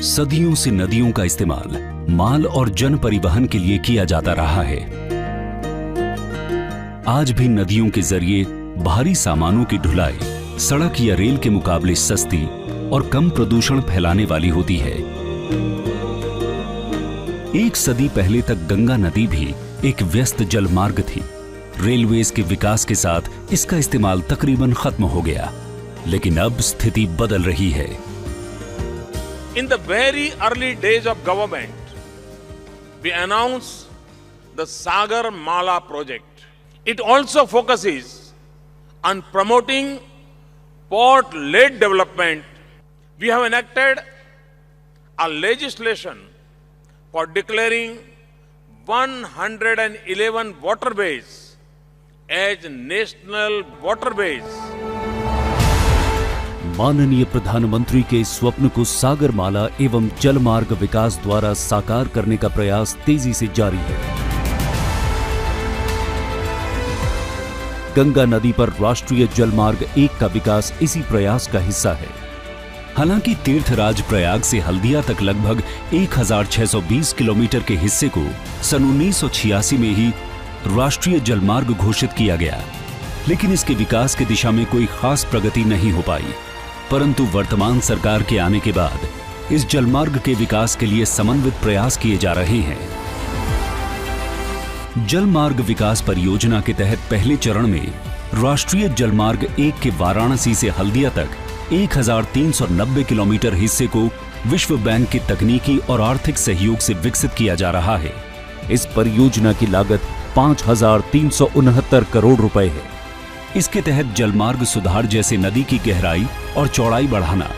सदियों से नदियों का इस्तेमाल माल और जन परिवहन के लिए किया जाता रहा है। आज भी नदियों के जरिए भारी सामानों की ढुलाई सड़क या रेल के मुकाबले सस्ती और कम प्रदूषण फैलाने वाली होती है। एक सदी पहले तक गंगा नदी भी एक व्यस्त जलमार्ग थी। रेलवेज के विकास के साथ इसका इस्तेमाल तकरीबन खत्म हो गया, लेकिन अब स्थिति बदल रही है। In the very early days of government, we announced the Sagar Mala project. It also focuses on promoting port-led development. We have enacted a legislation for declaring 111 waterways as national waterways. माननीय प्रधानमंत्री के स्वप्न को सागरमाला एवं जलमार्ग विकास द्वारा साकार करने का प्रयास तेजी से जारी है। गंगा नदी पर राष्ट्रीय जलमार्ग 1 का विकास इसी प्रयास का हिस्सा है। हालांकि तीर्थराज प्रयाग से हल्दिया तक लगभग 1620 किलोमीटर के हिस्से को सन 1986 में ही राष्ट्रीय जलमार्ग घोषित किया गया, लेकिन इसके विकास की दिशा में कोई खास प्रगति नहीं हो पाई। परंतु वर्तमान सरकार के आने के बाद इस जलमार्ग के विकास के लिए समन्वित प्रयास किए जा रहे हैं। जलमार्ग विकास परियोजना के तहत पहले चरण में राष्ट्रीय जलमार्ग 1 के वाराणसी से हल्दिया तक 1390 किलोमीटर हिस्से को विश्व बैंक के तकनीकी और आर्थिक सहयोग से विकसित किया जा रहा है। इस परियोजना की लागत 5369 करोड़ रुपए है। इसके तहत जलमार्ग सुधार जैसे नदी की गहराई और चौड़ाई बढ़ाना,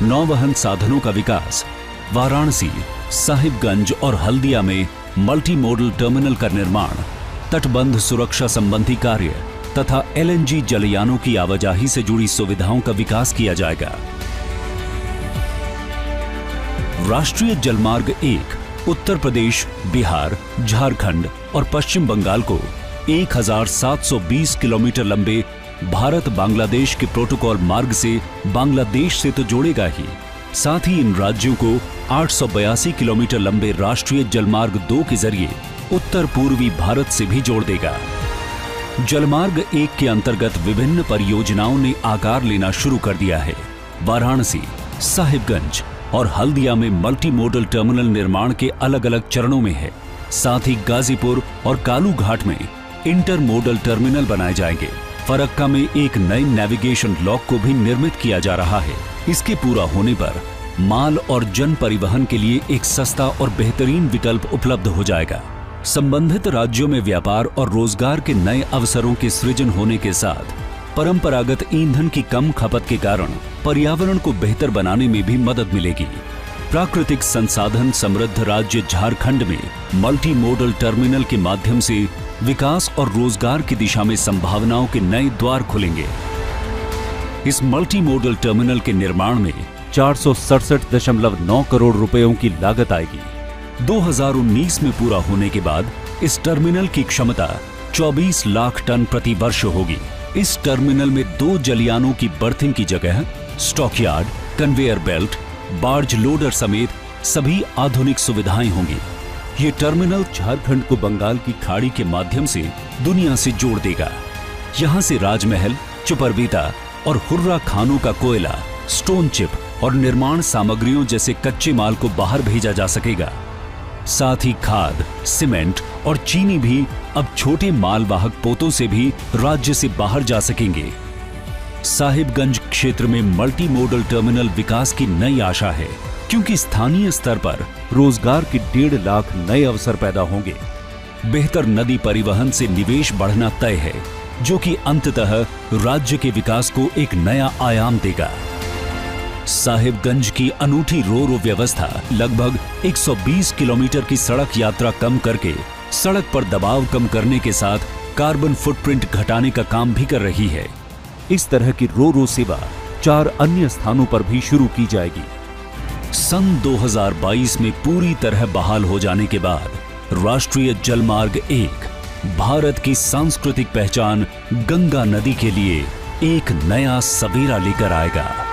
नौवहन साधनों का विकास, वाराणसी, साहिबगंज और हल्दिया में मल्टी मॉडल टर्मिनल का निर्माण, तटबंध सुरक्षा संबंधी कार्य तथा LNG जलयानों की आवाजाही से जुड़ी सुविधाओं का विकास किया जाएगा। राष्ट्रीय जलमार्ग 1 उत्तर प्रदेश, बिहार, झारखंड और पश्चिम बंगाल को 1720 किलोमीटर लंबे भारत बांग्लादेश के प्रोटोकॉल मार्ग से बांग्लादेश से तो जोड़ेगा ही, साथ ही इन राज्यों को 882 किलोमीटर लंबे राष्ट्रीय जलमार्ग 2 के जरिए उत्तर पूर्वी भारत से भी जोड़ देगा। जलमार्ग 1 के अंतर्गत विभिन्न परियोजनाओं ने आकार लेना शुरू कर दिया है। वाराणसी, साहिबगंज और हल्दिया में मल्टी मॉडल टर्मिनल निर्माण के अलग अलग चरणों में है। साथ ही गाजीपुर और कालू घाट में इंटर मॉडल टर्मिनल बनाए जाएंगे। फरक्का में एक नए नेविगेशन लॉक को भी निर्मित किया जा रहा है। इसके पूरा होने पर माल और जन परिवहन के लिए एक सस्ता और बेहतरीन विकल्प उपलब्ध हो जाएगा। संबंधित राज्यों में व्यापार और रोजगार के नए अवसरों के सृजन होने के साथ परंपरागत ईंधन की कम खपत के कारण पर्यावरण को बेहतर बनाने में भी मदद मिलेगी। प्राकृतिक संसाधन समृद्ध राज्य झारखंड में मल्टी मॉडल टर्मिनल के माध्यम से विकास और रोजगार की दिशा में संभावनाओं के नए द्वार खुलेंगे। इस मल्टी मॉडल टर्मिनल के निर्माण में 467.9 करोड़ रुपयों की लागत आएगी। 2019 में पूरा होने के बाद इस टर्मिनल की क्षमता 24 लाख टन प्रति वर्ष होगी। इस टर्मिनल में 2 जलयानों की बर्थिंग की जगह stockyard, conveyor belt, barge loader समेत सभी आधुनिक सुविधाएं होंगी। ये टर्मिनल झारखंड को बंगाल की खाड़ी के माध्यम से दुनिया से जोड़ देगा। यहां से राजमहल, चुपरवीता और हुर्रा खानों का कोयला, स्टोन चिप और निर्माण सामग्रियों जैसे कच्चे माल को बाहर भेजा जा सकेगा। साथ ही खाद, सीमेंट और चीनी भी अब छोटे मालवाहक पोतों से भी राज्य से बाहर जा सकेंगे। साहिबगंज क्षेत्र में मल्टी मॉडल टर्मिनल विकास की नई आशा है, क्योंकि स्थानीय स्तर पर रोजगार के 1.5 लाख नए अवसर पैदा होंगे। बेहतर नदी परिवहन से निवेश बढ़ना तय है, जो कि अंततः राज्य के विकास को एक नया आयाम देगा। साहिबगंज की अनूठी रो-रो व्यवस्था लगभग 120 किलोमीटर की सड़क यात्रा कम करके सड़क पर दबाव कम करने के साथ कार्बन फुटप्रिंट घटाने का काम भी कर रही है। इस तरह की रो-रो सेवा 4 अन्य स्थानों पर भी शुरू की जाएगी। सन 2022 में पूरी तरह बहाल हो जाने के बाद राष्ट्रीय जलमार्ग 1 भारत की सांस्कृतिक पहचान गंगा नदी के लिए एक नया सवेरा लेकर आएगा।